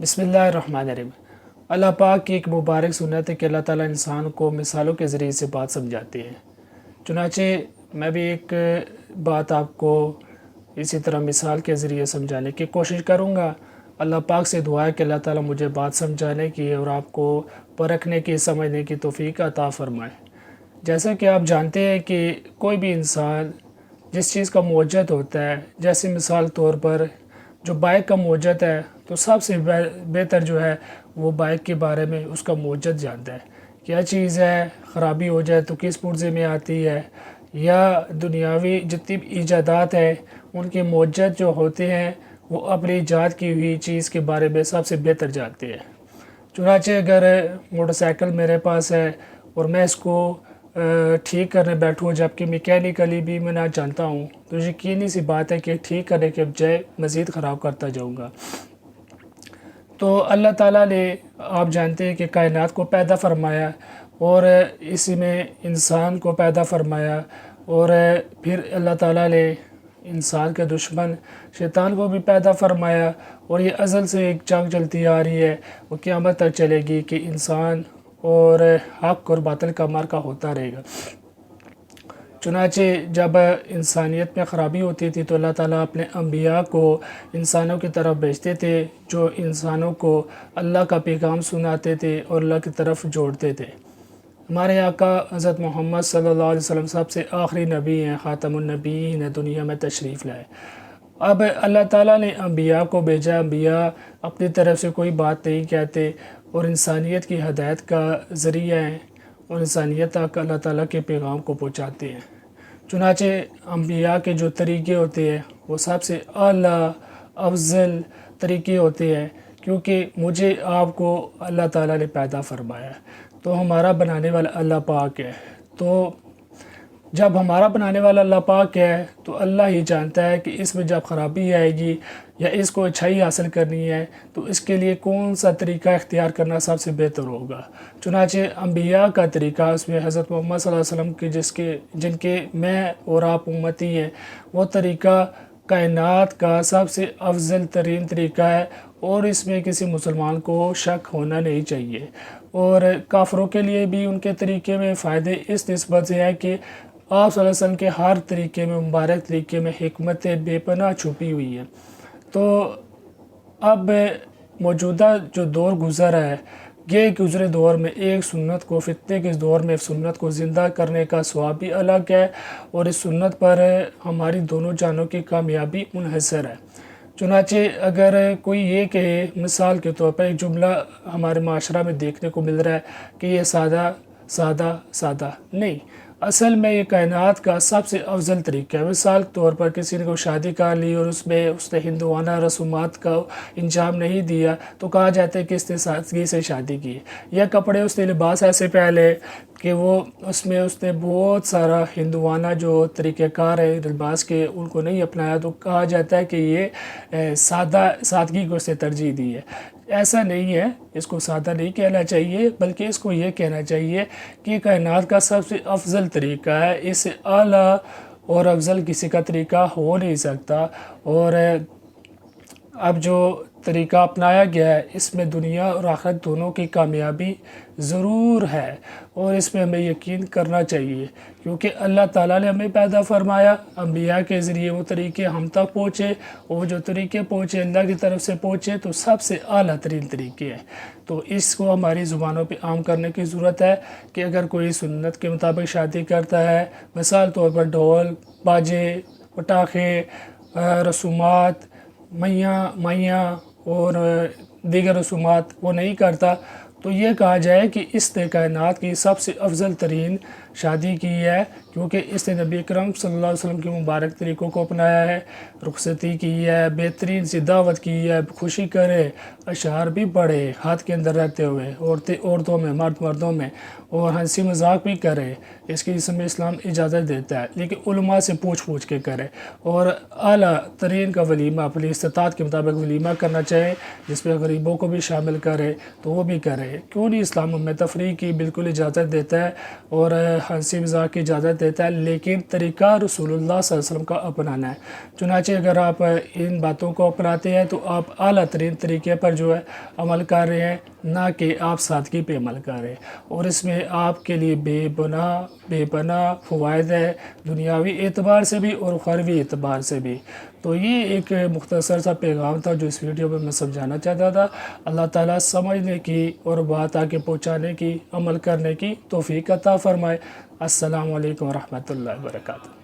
بسم اللہ الرحمن الرحیم۔ اللہ پاک کی ایک مبارک سنت ہے کہ اللہ تعالیٰ انسان کو مثالوں کے ذریعے سے بات سمجھاتے ہیں۔ چنانچہ میں بھی ایک بات آپ کو اسی طرح مثال کے ذریعے سمجھانے کی کوشش کروں گا۔ اللہ پاک سے دعا ہے کہ اللہ تعالیٰ مجھے بات سمجھانے کی اور آپ کو پرکھنے کی، سمجھنے کی توفیق عطا فرمائے۔ جیسا کہ آپ جانتے ہیں کہ کوئی بھی انسان جس چیز کا موجد ہوتا ہے، جیسے مثال طور پر جو بائک کا موجد ہے تو سب سے بہتر جو ہے وہ بائک کے بارے میں اس کا موجد جانتا ہے، کیا چیز ہے، خرابی ہو جائے تو کس پرزے میں آتی ہے، یا دنیاوی جتنی بھی ایجادات ہیں ان کے موجد جو ہوتے ہیں وہ اپنی ایجاد کی ہوئی چیز کے بارے میں سب سے بہتر جانتے ہیں۔ چنانچہ اگر موٹر سائیکل میرے پاس ہے اور میں اس کو ٹھیک کرنے بیٹھوں جبکہ میکینیکلی بھی میں نہ جانتا ہوں تو یقینی سی بات ہے کہ ٹھیک کرنے کے بجائے مزید خراب کرتا جاؤں گا۔ تو اللہ تعالیٰ نے، آپ جانتے ہیں کہ کائنات کو پیدا فرمایا اور اسی میں انسان کو پیدا فرمایا، اور پھر اللہ تعالیٰ نے انسان کے دشمن شیطان کو بھی پیدا فرمایا، اور یہ ازل سے ایک جنگ چلتی آ رہی ہے، وہ قیامت تک چلے گی کہ انسان اور حق اور باطل کا معرکہ ہوتا رہے گا۔ چنانچہ جب انسانیت میں خرابی ہوتی تھی تو اللہ تعالیٰ اپنے انبیاء کو انسانوں کی طرف بھیجتے تھے، جو انسانوں کو اللہ کا پیغام سناتے تھے اور اللہ کی طرف جوڑتے تھے۔ ہمارے آقا حضرت محمد صلی اللہ علیہ وسلم سب سے آخری نبی ہیں، خاتم النبیین ہیں، دنیا میں تشریف لائے۔ اب اللہ تعالیٰ نے انبیاء کو بھیجا، انبیاء اپنی طرف سے کوئی بات نہیں کہتے اور انسانیت کی ہدایت کا ذریعہ ہیں، اور انسانیت تک اللہ تعالیٰ کے پیغام کو پہنچاتے ہیں۔ چنانچہ انبیاء کے جو طریقے ہوتے ہیں وہ سب سے اعلیٰ افضل طریقے ہوتے ہیں، کیونکہ مجھے آپ کو اللہ تعالیٰ نے پیدا فرمایا ہے تو ہمارا بنانے والا اللہ پاک ہے۔ تو جب ہمارا بنانے والا اللہ پاک ہے تو اللہ ہی جانتا ہے کہ اس میں جب خرابی آئے گی یا اس کو اچھائی حاصل کرنی ہے تو اس کے لیے کون سا طریقہ اختیار کرنا سب سے بہتر ہوگا۔ چنانچہ انبیاء کا طریقہ، اس میں حضرت محمد صلی اللہ علیہ وسلم کے جن کے میں اور آپ امتی ہیں، وہ طریقہ کائنات کا سب سے افضل ترین طریقہ ہے، اور اس میں کسی مسلمان کو شک ہونا نہیں چاہیے۔ اور کافروں کے لیے بھی ان کے طریقے میں فائدے اس نسبت سے ہے کہ آپ صلی اللہ علیہ وسلم کے ہر طریقے میں، مبارک طریقے میں حکمت بے پناہ چھپی ہوئی ہے۔ تو اب موجودہ جو دور گزرا ہے، یہ گزرے دور میں ایک سنت کو، فتنے کے دور میں سنت کو زندہ کرنے کا ثواب بھی الگ ہے، اور اس سنت پر ہماری دونوں جانوں کی کامیابی منحصر ہے۔ چنانچہ اگر کوئی یہ کہے، مثال کے طور پر ایک جملہ ہمارے معاشرہ میں دیکھنے کو مل رہا ہے کہ یہ سادہ سادہ سادہ نہیں، اصل میں یہ کائنات کا سب سے افضل طریقہ ہے۔ مثال کے طور پر کسی نے کوئی شادی کر لی اور اس نے ہندوانہ رسومات کا انجام نہیں دیا تو کہا جاتا ہے کہ اس نے سادگی سے شادی کی، یا کپڑے اس نے لباس ایسے پہنے کہ وہ اس نے بہت سارا ہندوانہ جو طریقہ کار ہے لباس کے ان کو نہیں اپنایا، تو کہا جاتا ہے کہ یہ سادگی کو اس نے ترجیح دی ہے۔ ایسا نہیں ہے، اس کو سادہ نہیں کہنا چاہیے، بلکہ اس کو یہ کہنا چاہیے کہ کائنات کا سب سے افضل طریقہ ہے، اس سے اعلیٰ اور افضل کسی کا طریقہ ہو نہیں سکتا۔ اور اب جو طریقہ اپنایا گیا ہے اس میں دنیا اور آخرت دونوں کی کامیابی ضرور ہے، اور اس میں ہمیں یقین کرنا چاہیے، کیونکہ اللہ تعالیٰ نے ہمیں پیدا فرمایا، انبیاء کے ذریعے وہ طریقے ہم تک پہنچے، اور جو طریقے پہنچے اللہ کی طرف سے پہنچے تو سب سے اعلیٰ ترین طریقے ہیں۔ تو اس کو ہماری زبانوں پہ عام کرنے کی ضرورت ہے کہ اگر کوئی سنت کے مطابق شادی کرتا ہے، مثال طور پر ڈھول، باجے، پٹاخے، رسومات، میاں اور دیگر رسومات وہ نہیں کرتا، تو یہ کہا جائے کہ اس نے کائنات کی سب سے افضل ترین شادی کی ہے، کیونکہ اس نے نبی اکرم صلی اللہ علیہ وسلم کے مبارک طریقوں کو اپنایا ہے، رخصتی کی ہے، بہترین سی دعوت کی ہے، خوشی کرے، اشعار بھی پڑھے ہاتھ کے اندر رہتے ہوئے، عورتوں میں، مردوں میں، اور ہنسی مذاق بھی کرے، اس کی جسم میں اسلام اجازت دیتا ہے، لیکن علماء سے پوچھ کے کرے، اور اعلیٰ ترین کا ولیمہ اپنی استطاعت کے مطابق ولیمہ کرنا چاہے، جس میں غریبوں کو بھی شامل کرے تو وہ بھی کرے۔ کیوں نہیں، اسلام میں تفریح کی بالکل اجازت دیتا ہے، اور ہنسی مذاق کی اجازت دیتا ہے، لیکن طریقہ رسول اللہ صلی اللہ علیہ وسلم کا اپنانا ہے۔ چنانچہ اگر آپ ان باتوں کو اپناتے ہیں تو آپ اعلیٰ ترین طریقے پر جو ہے عمل کر رہے ہیں، نہ کہ آپ سادگی پہ عمل کر رہے ہیں، اور اس میں آپ کے لیے بے پناہ فوائد ہے، دنیاوی اعتبار سے بھی اور اخروی اعتبار سے بھی۔ تو یہ ایک مختصر سا پیغام تھا جو اس ویڈیو میں سمجھانا چاہتا تھا۔ اللہ تعالیٰ سمجھنے کی اور بات آگے پہنچانے کی، عمل کرنے کی توفیق عطا فرمائے۔ السلام علیکم ورحمۃ اللہ وبرکاتہ۔